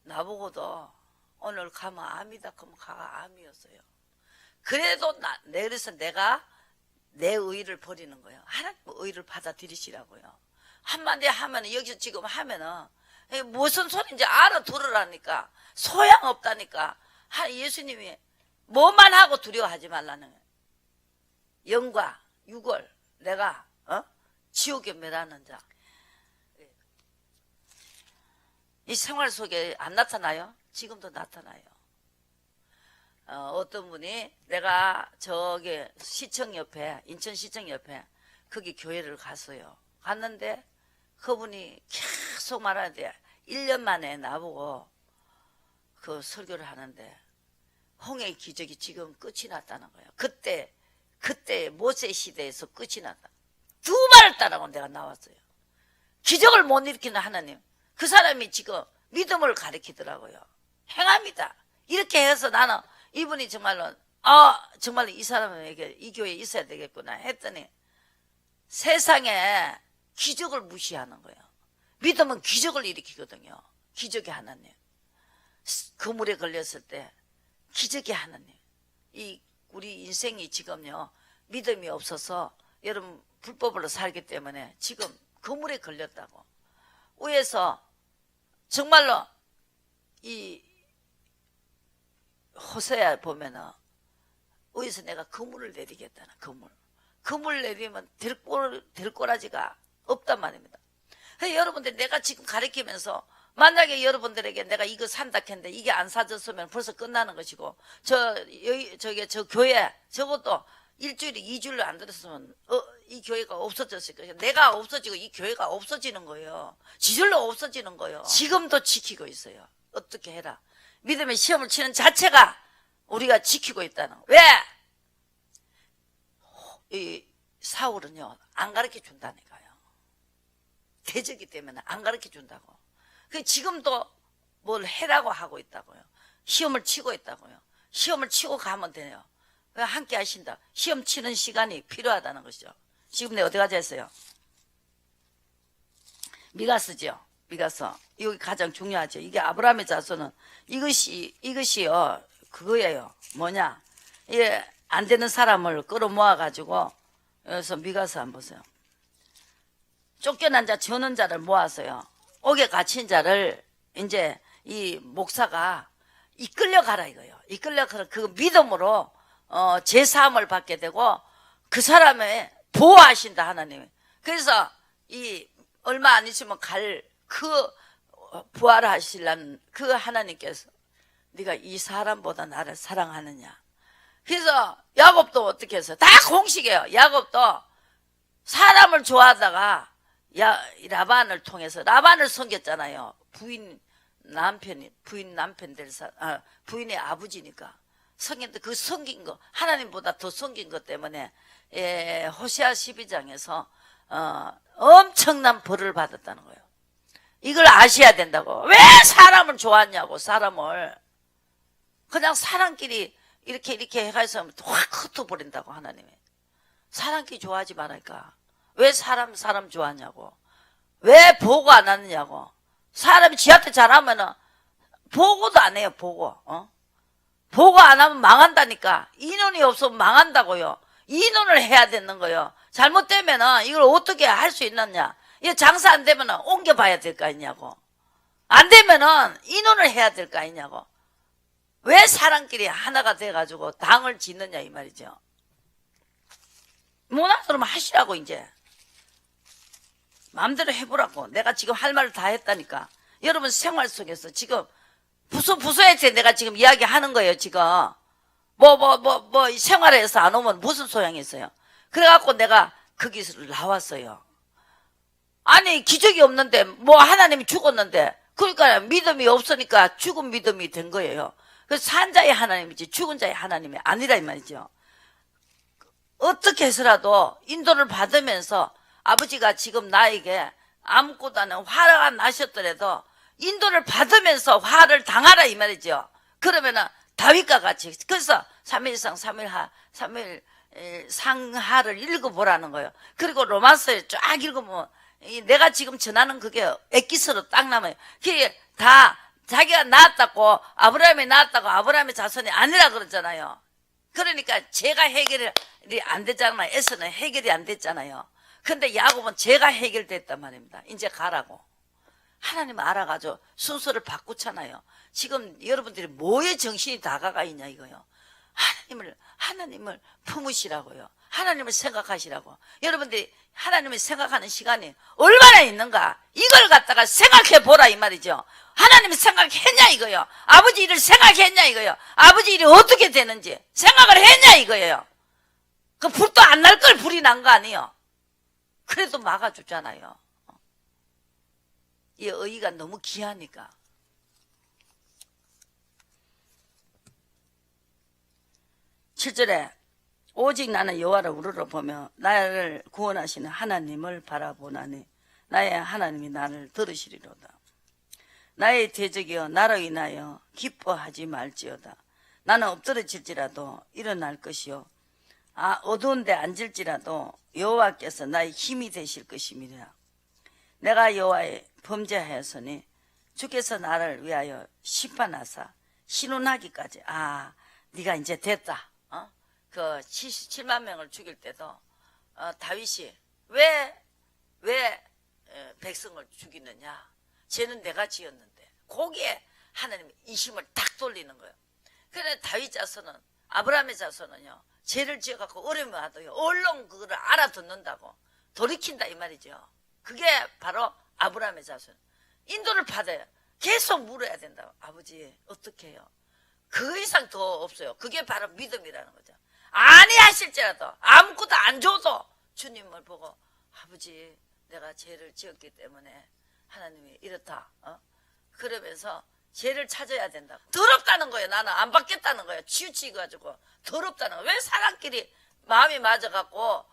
나보고도 오늘 가면 암이다 그러면 가가 암이었어요. 그래도 그래서 내가 내 의의를 버리는 거예요. 하나님 의의를 받아들이시라고요. 한마디 하면 여기서 지금 하면은 무슨 소리인지 알아들으라니까 소양없다니까. 예수님이 뭐만 하고 두려워하지 말라는 거예요. 영과 육을 내가 지옥에 멸하는 자. 이 생활 속에 안 나타나요? 지금도 나타나요. 어떤 분이 내가 저기 시청 옆에 인천시청 옆에 거기 교회를 갔어요. 갔는데 그분이 계속 말하는데 1년 만에 나보고 그 설교를 하는데 홍해의 기적이 지금 끝이 났다는 거예요. 그때 모세 시대에서 끝이 났다. 두 말을 따라고 내가 나왔어요. 기적을 못 일으키는 하나님. 그 사람이 지금 믿음을 가리키더라고요. 행합니다. 이렇게 해서 나는 이분이 정말로 정말로 이 사람에게 이 교회에 있어야 되겠구나 했더니 세상에 기적을 무시하는 거예요. 믿음은 기적을 일으키거든요. 기적의 하나님. 그물에 걸렸을 때 기적의 하나님. 이 우리 인생이 지금요 믿음이 없어서 여러분 불법으로 살기 때문에 지금 그물에 걸렸다고. 위에서 정말로 이 호세아 보면은 위에서 내가 그물을 내리겠다는 그물 내리면 될 꼬라지가 없단 말입니다. 여러분들 내가 지금 가르치면서 만약에 여러분들에게 내가 이거 산다 했는데 이게 안 사졌으면 벌써 끝나는 것이고 저 교회 저것도 일주일에 2주일로 안 들었으면 이 교회가 없어졌을 거예요. 내가 없어지고 이 교회가 없어지는 거예요. 지절로 없어지는 거예요. 지금도 지키고 있어요. 어떻게 해라. 믿음의 시험을 치는 자체가 우리가 지키고 있다는 거. 왜? 이 사울은요 안 가르쳐 준다니까요. 대적이 때문에 안 가르쳐 준다고. 지금도 뭘 해라고 하고 있다고요. 시험을 치고 있다고요. 시험을 치고 가면 돼요. 왜 함께 하신다. 시험 치는 시간이 필요하다는 것이죠. 지금 내가 어디 가자 했어요? 미가스죠. 미가스. 이게 가장 중요하죠. 이게 아브라함의 자손은 이것이요 그거예요. 뭐냐? 이게 안 되는 사람을 끌어모아 가지고 여기서 미가서 한번 보세요. 쫓겨난 자, 저는 자를 모아서요. 옥에 갇힌 자를 이제 이 목사가 이끌려가라 이거예요. 이끌려가라. 그 믿음으로 제사함을 받게 되고 그 사람을 보호하신다 하나님이. 그래서 이 얼마 안 있으면 갈 그 부활하시려는 그 하나님께서 네가 이 사람보다 나를 사랑하느냐. 그래서 야곱도 어떻게 했어요? 다 공식이에요. 야곱도 사람을 좋아하다가 라반을 통해서 라반을 섬겼잖아요. 부인의 아버지니까 섬겼는데 그 섬긴 거 하나님보다 더 섬긴 것 때문에 호세아 12장에서 엄청난 벌을 받았다는 거예요. 이걸 아셔야 된다고. 왜 사람을 좋아하냐고. 사람을 그냥 사람끼리 이렇게 해가지고 확 흩어버린다고. 하나님이 사람끼리 좋아하지 말라니까. 왜 사람 좋아하냐고. 왜 보고 안 하느냐고. 사람이 지한테 잘하면은 보고도 안 해요. 보고 보고 안 하면 망한다니까. 인원이 없으면 망한다고요. 인원을 해야 되는 거예요. 잘못되면은 이걸 어떻게 할 수 있느냐. 이거 장사 안 되면은 옮겨봐야 될 거 아니냐고. 안 되면은 인원을 해야 될 거 아니냐고. 왜 사람끼리 하나가 돼가지고 당을 짓느냐 이 말이죠. 못하는 사람은 하시라고. 이제 마음대로 해보라고. 내가 지금 할 말을 다 했다니까. 여러분 생활 속에서 지금 부서에서 내가 지금 이야기하는 거예요. 지금 생활에서 안 오면 무슨 소용이 있어요. 그래갖고 내가 거기서 나왔어요. 아니 기적이 없는데 하나님이 죽었는데 그러니까 믿음이 없으니까 죽은 믿음이 된 거예요. 그래서 산 자의 하나님이지 죽은 자의 하나님이 아니라 이 말이죠. 어떻게 해서라도 인도를 받으면서 아버지가 지금 나에게 아무것도 안 하고 화가 나셨더라도 인도를 받으면서 화를 당하라 이 말이죠. 그러면은 다윗과 같이. 그래서 3일상 3일 상하를 읽어보라는 거예요. 그리고 로마서를 쫙 읽으면 내가 지금 전하는 그게 엑기스로 딱 남아요. 그게 다 자기가 낳았다고 아브라함이 낳았다고 아브라함의 자손이 아니라 그러잖아요. 그러니까 죄가 해결이 안 됐잖아요. 에서는 해결이 안 됐잖아요. 근데 야곱은 죄가 해결됐단 말입니다. 이제 가라고. 하나님 알아가지고 순서를 바꾸잖아요. 지금 여러분들이 뭐에 정신이 다 가가 있냐 이거요. 하나님을 품으시라고요. 하나님을 생각하시라고. 여러분들이 하나님을 생각하는 시간이 얼마나 있는가 이걸 갖다가 생각해 보라 이 말이죠. 하나님이 생각했냐 이거요. 아버지 일을 생각했냐 이거요. 아버지 일이 어떻게 되는지 생각을 했냐 이거예요. 그 불도 안 날 걸 불이 난 거 아니에요. 그래도 막아주잖아요. 이 의의가 너무 귀하니까. (7절에) 오직 나는 여호와를 우러러보며 나를 구원하시는 하나님을 바라보나니 나의 하나님이 나를 들으시리로다. 나의 대적이여 나로 인하여 기뻐하지 말지어다. 나는 엎드러질지라도 일어날 것이요 어두운 데 앉을지라도 여호와께서 나의 힘이 되실 것임이라. 내가 여호와의 범죄하였으니 주께서 나를 위하여 심판하사 신원하기까지. 네가 이제 됐다. 그 77만 명을 죽일 때도 다윗이 왜 백성을 죽이느냐? 죄는 내가 지었는데. 거기에 하나님이 이심을 탁 돌리는 거예요. 그래 다윗 자손은, 아브라함의 자손은요, 죄를 지어갖고 어려움이 와도요 얼른 그거를 알아듣는다고 돌이킨다 이 말이죠. 그게 바로 아브라함의 자손. 인도를 받아요. 계속 물어야 된다고. 아버지 어떻게 해요? 그 이상 더 없어요. 그게 바로 믿음이라는 거죠. 아니 하실지라도 아무것도 안 줘도 주님을 보고 아버지 내가 죄를 지었기 때문에 하나님이 이렇다. 그러면서 죄를 찾아야 된다. 더럽다는 거예요. 나는 안 받겠다는 거예요. 치우치가지고 더럽다는 거예요. 왜 사람끼리 마음이 맞아갖고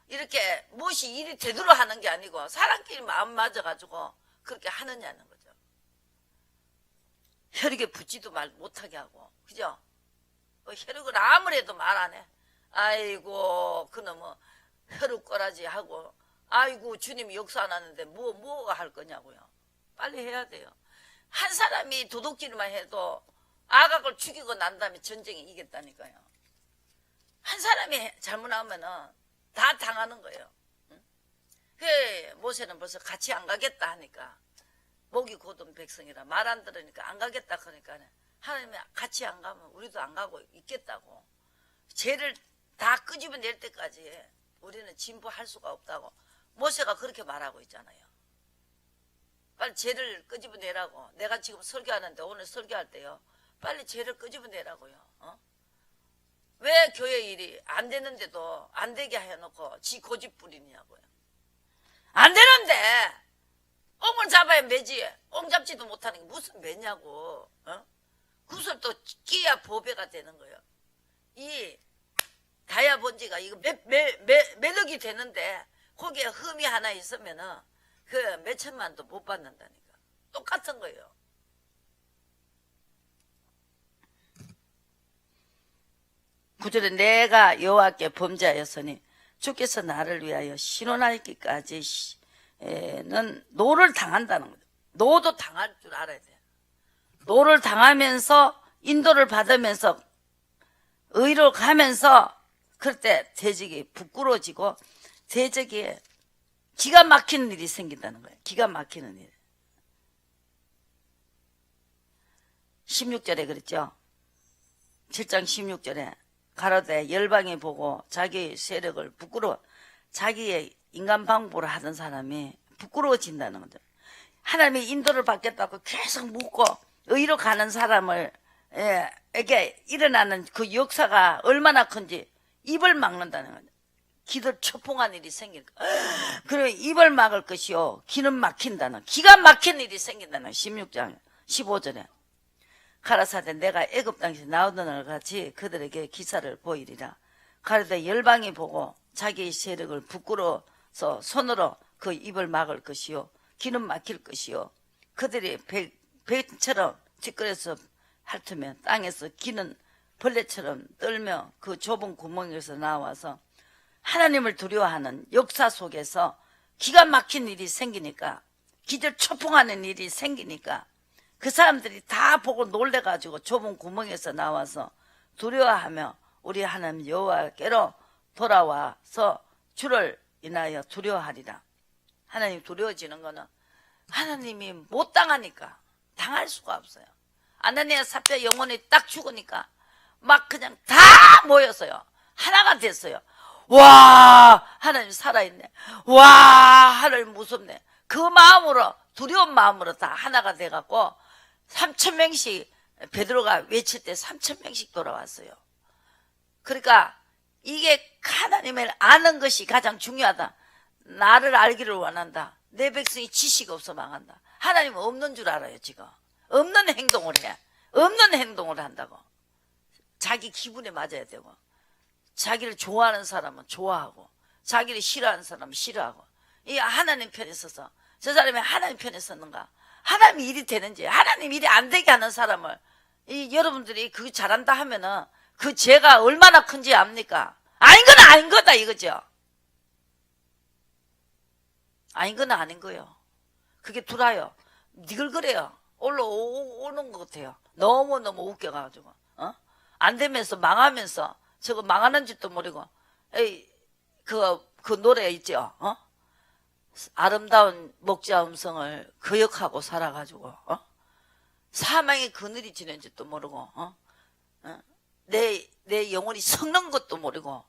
이렇게 무엇이 일이 되도록 하는 게 아니고 사람끼리 마음 맞아가지고 그렇게 하느냐는 거죠. 혈육에 붙지도 말 못하게 하고, 그죠? 혈육을 아무래도 말 안 해. 아이고 그놈의 혈육 꼬라지 하고, 아이고 주님이 역사 안 하는데 뭐가 할 거냐고요. 빨리 해야 돼요. 한 사람이 도둑질만 해도 아각을 죽이고 난 다음에 전쟁에 이겼다니까요. 한 사람이 잘못하면은 다 당하는 거예요. 그 모세는 벌써 같이 안 가겠다 하니까, 목이 곧은 백성이라 말 안 들으니까 안 가겠다 그러니까 하나님이 같이 안 가면 우리도 안 가고 있겠다고. 죄를 다 끄집어낼 때까지 우리는 진보할 수가 없다고 모세가 그렇게 말하고 있잖아요. 빨리 죄를 끄집어내라고. 내가 지금 설교하는데 오늘 설교할 때요, 빨리 죄를 끄집어내라고요. 왜 교회 일이 안 되는데도 안 되게 해놓고 지 고집 부리냐고요. 안 되는데 옹을 잡아야 매지. 옹 잡지도 못하는 게 무슨 매냐고. 구슬 또 끼야 보배가 되는 거예요. 이 다이아본지가 이거 매력이 되는데 거기에 흠이 하나 있으면은 그 몇천만도 못 받는다니까. 똑같은 거예요. 구절에 내가 여호와께 범죄하였으니 주께서 나를 위하여 신원하기까지는 노를 당한다는 거죠. 노도 당할 줄 알아야 돼요. 노를 당하면서 인도를 받으면서 의로 가면서 그럴 때 대적이 부끄러워지고 대적이 기가 막히는 일이 생긴다는 거예요. 기가 막히는 일. 16절에 그랬죠. 7장 16절에 가로되 열방이 보고 자기의 세력을 자기의 인간 방법으로 하던 사람이 부끄러워진다는 거죠. 하나님이 인도를 받겠다고 계속 묻고 의로 가는 사람을 에게 일어나는 그 역사가 얼마나 큰지 입을 막는다는 거죠. 기도 초풍한 일이 생길까. 그리고 입을 막을 것이요 귀는 막힌다는, 기가 막힌 일이 생긴다는 16장 15절에 가라사대 내가 애굽 땅에서 나오던 같이 그들에게 기사를 보이리라. 가로되 열방이 보고 자기의 세력을 부끄러워서 손으로 그 입을 막을 것이요 귀는 막힐 것이요 그들이 배처럼 뒷걸에서 핥으면 땅에서 귀는 벌레처럼 떨며 그 좁은 구멍에서 나와서 하나님을 두려워하는 역사 속에서 기가 막힌 일이 생기니까, 기절 초풍하는 일이 생기니까 그 사람들이 다 보고 놀래가지고 좁은 구멍에서 나와서 두려워하며 우리 하나님 여호와께로 돌아와서 주를 인하여 두려워하리라. 하나님 두려워지는 거는 하나님이 못 당하니까 당할 수가 없어요. 아나니아 삽비라 영혼이 딱 죽으니까 막 그냥 다 모였어요. 하나가 됐어요. 와 하나님 살아있네. 와 하나님 무섭네. 그 마음으로, 두려운 마음으로 다 하나가 돼갖고 3,000명씩 베드로가 외칠 때 3,000명씩 돌아왔어요. 그러니까 이게 하나님을 아는 것이 가장 중요하다. 나를 알기를 원한다. 내 백성이 지식 없어 망한다. 하나님은 없는 줄 알아요. 지금 없는 행동을 해. 없는 행동을 한다고. 자기 기분에 맞아야 되고, 자기를 좋아하는 사람은 좋아하고, 자기를 싫어하는 사람은 싫어하고. 이 하나님 편에 서서, 저 사람이 하나님 편에 섰는가? 하나님 일이 되는지, 하나님 일이 안 되게 하는 사람을 여러분들이 그 잘한다 하면은 그 죄가 얼마나 큰지 압니까? 아닌 건 아닌 거다 이거죠. 아닌 건 아닌 거요. 그게 두라요. 니글거려요. 올라오는 것 같아요. 너무너무 웃겨가지고 안 되면서 망하면서 저거 망하는 짓도 모르고 그 노래 있죠. 아름다운 목자 음성을 거역하고 살아가지고 사망의 그늘이 지는 짓도 모르고 내 영혼이 썩는 것도 모르고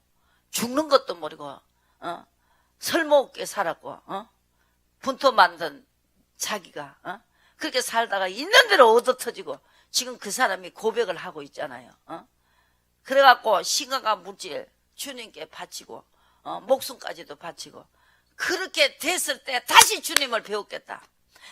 죽는 것도 모르고 설모없게 살았고 분토 만든 자기가 그렇게 살다가 있는 대로 얻어터지고 지금 그 사람이 고백을 하고 있잖아요. 그래갖고 시간과 물질 주님께 바치고 목숨까지도 바치고 그렇게 됐을 때 다시 주님을 배웠겠다.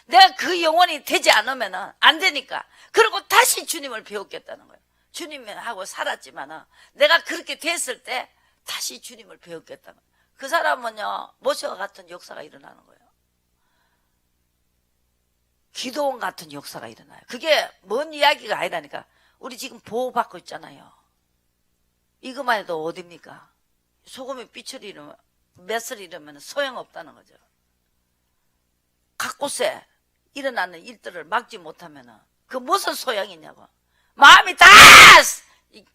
내가 그 영혼이 되지 않으면 안 되니까 그리고 다시 주님을 배웠겠다는 거예요. 주님하고 살았지만 내가 그렇게 됐을 때 다시 주님을 배웠겠다는 거예요. 그 사람은요 모세와 같은 역사가 일어나는 거예요. 기도원 같은 역사가 일어나요. 그게 뭔 이야기가 아니라니까. 우리 지금 보호받고 있잖아요. 이것만 해도 어딥니까? 소금이 삐처리 이러면 몇을 이러면 소용없다는 거죠. 각 곳에 일어나는 일들을 막지 못하면 그 무슨 소용이 있냐고. 마음이 다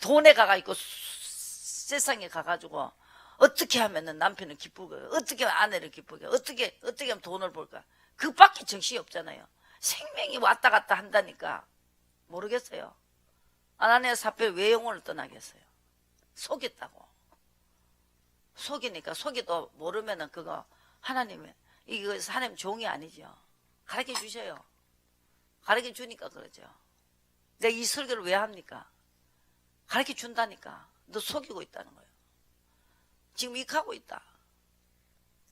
돈에 가가 있고 세상에 가가지고 어떻게 하면 남편을 기쁘게, 어떻게 하면 아내를 기쁘게, 어떻게 하면 돈을 벌까. 그밖에 정신이 없잖아요. 생명이 왔다 갔다 한다니까 모르겠어요. 아나니아 삽비라 왜 영혼을 떠나겠어요? 속였다고. 속이니까 속이도 모르면은 그거 하나님의 이거 하나님 종이 아니죠. 가르쳐 주셔요. 가르쳐 주니까 그러죠. 내가 이 설교를 왜 합니까? 가르쳐 준다니까. 너 속이고 있다는 거예요. 지금 익하고 있다.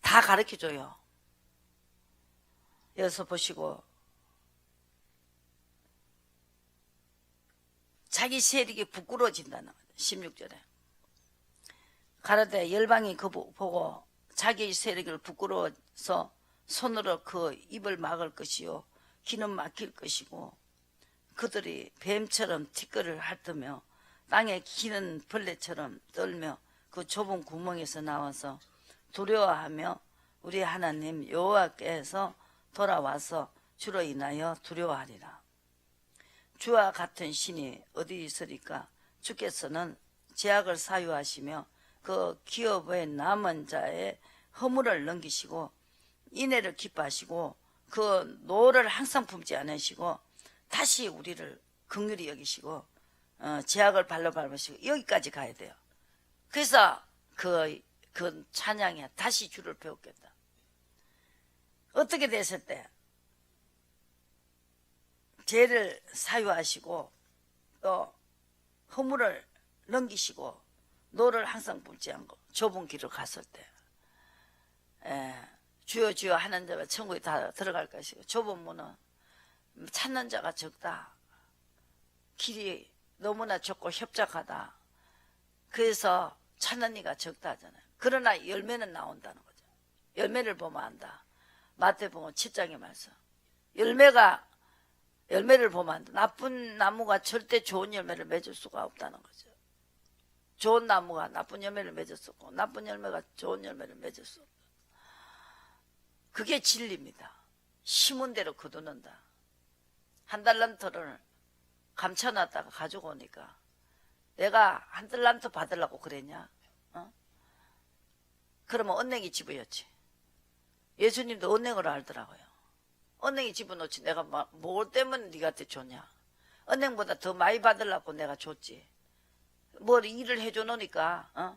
다 가르쳐 줘요. 여기서 보시고 자기 세력이 부끄러워진다는 거죠. 16절에 가라데 열방이 그 보고 자기 세력을 부끄러워서 손으로 그 입을 막을 것이요 귀는 막힐 것이고 그들이 뱀처럼 티끌을 핥으며 땅에 기는 벌레처럼 떨며 그 좁은 구멍에서 나와서 두려워하며 우리 하나님 여호와께서 돌아와서 주로 인하여 두려워하리라. 주와 같은 신이 어디 있으리까? 주께서는 제약을 사유하시며 그 기업의 남은 자의 허물을 넘기시고 인애를 기뻐하시고 그 노를 항상 품지 않으시고 다시 우리를 긍휼히 여기시고 제약을 발로 밟으시고 여기까지 가야 돼요. 그래서 그 찬양에 다시 주를 배웠겠다. 어떻게 됐을 때 죄를 사유하시고 또 허물을 넘기시고 노를 항상 품지 않고 좁은 길을 갔을 때 주여 주여 하는 자가 천국에 다 들어갈 것이고 좁은 문은 찾는 자가 적다. 길이 너무나 좁고 협착하다. 그래서 찾는 이가 적다 하잖아요. 그러나 열매는 나온다는 거죠. 열매를 보면 안다. 마태복음 7장의 말씀. 열매를 보면 안다. 나쁜 나무가 절대 좋은 열매를 맺을 수가 없다는 거죠. 좋은 나무가 나쁜 열매를 맺을 수 없고 나쁜 열매가 좋은 열매를 맺을 수 없다. 그게 진리입니다. 심은 대로 거두는다. 한 달란트를 감춰놨다가 가지고 오니까 내가 한 달란트 받으려고 그랬냐? 그러면 언행이 집어였지. 예수님도 언행을 알더라고요. 언행이 집어넣지 내가 뭘 때문에 네가한테 줬냐? 언행보다 더 많이 받으려고 내가 줬지. 뭘 일을 해줘 놓으니까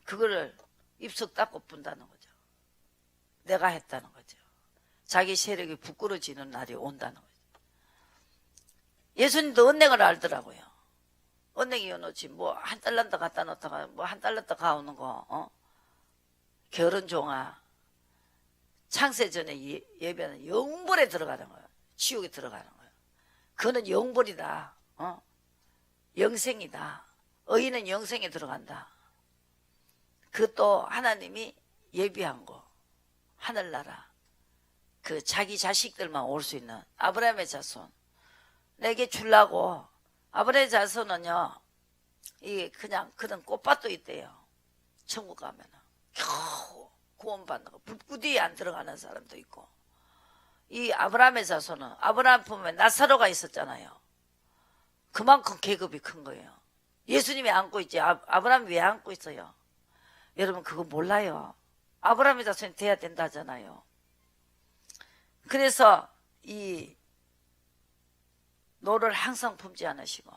그거를 입석 닦고 분다는 거죠. 내가 했다는 거죠. 자기 세력이 부끄러지는 날이 온다는 거죠. 예수님도 언행을 알더라고요. 언행이 여놓지 뭐 한 달란트 갖다 놓다가 뭐 한 달란트 가오는 거 결혼 종아 창세 전에 예배는 영벌에 들어가는 거예요. 지옥에 들어가는 거예요. 그거는 영벌이다. 영생이다. 의인은 영생에 들어간다. 그것도 하나님이 예비한 거 하늘나라 그 자기 자식들만 올 수 있는 아브라함의 자손 내게 주려고. 아브라함의 자손은요 이 그냥 그런 꽃밭도 있대요. 천국 가면은 겨우 구원받는 거 불구디에 안 들어가는 사람도 있고. 이 아브라함의 자손은 아브라함 품에 나사로가 있었잖아요. 그만큼 계급이 큰 거예요. 예수님이 안고 있지 아브라함이 왜 안고 있어요? 여러분 그거 몰라요. 아브라함의 자손이 돼야 된다잖아요. 그래서 이 노를 항상 품지 않으시고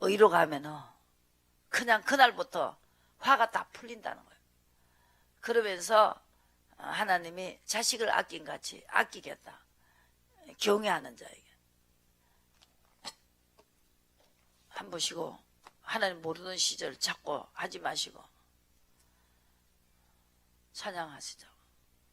의로 가면은 그냥 그날부터 화가 다 풀린다는 거예요. 그러면서 하나님이 자식을 아낀 같이 아끼겠다. 경외하는 자에게. 한 보시고 하나님 모르는 시절 찾고 하지 마시고 찬양하시죠.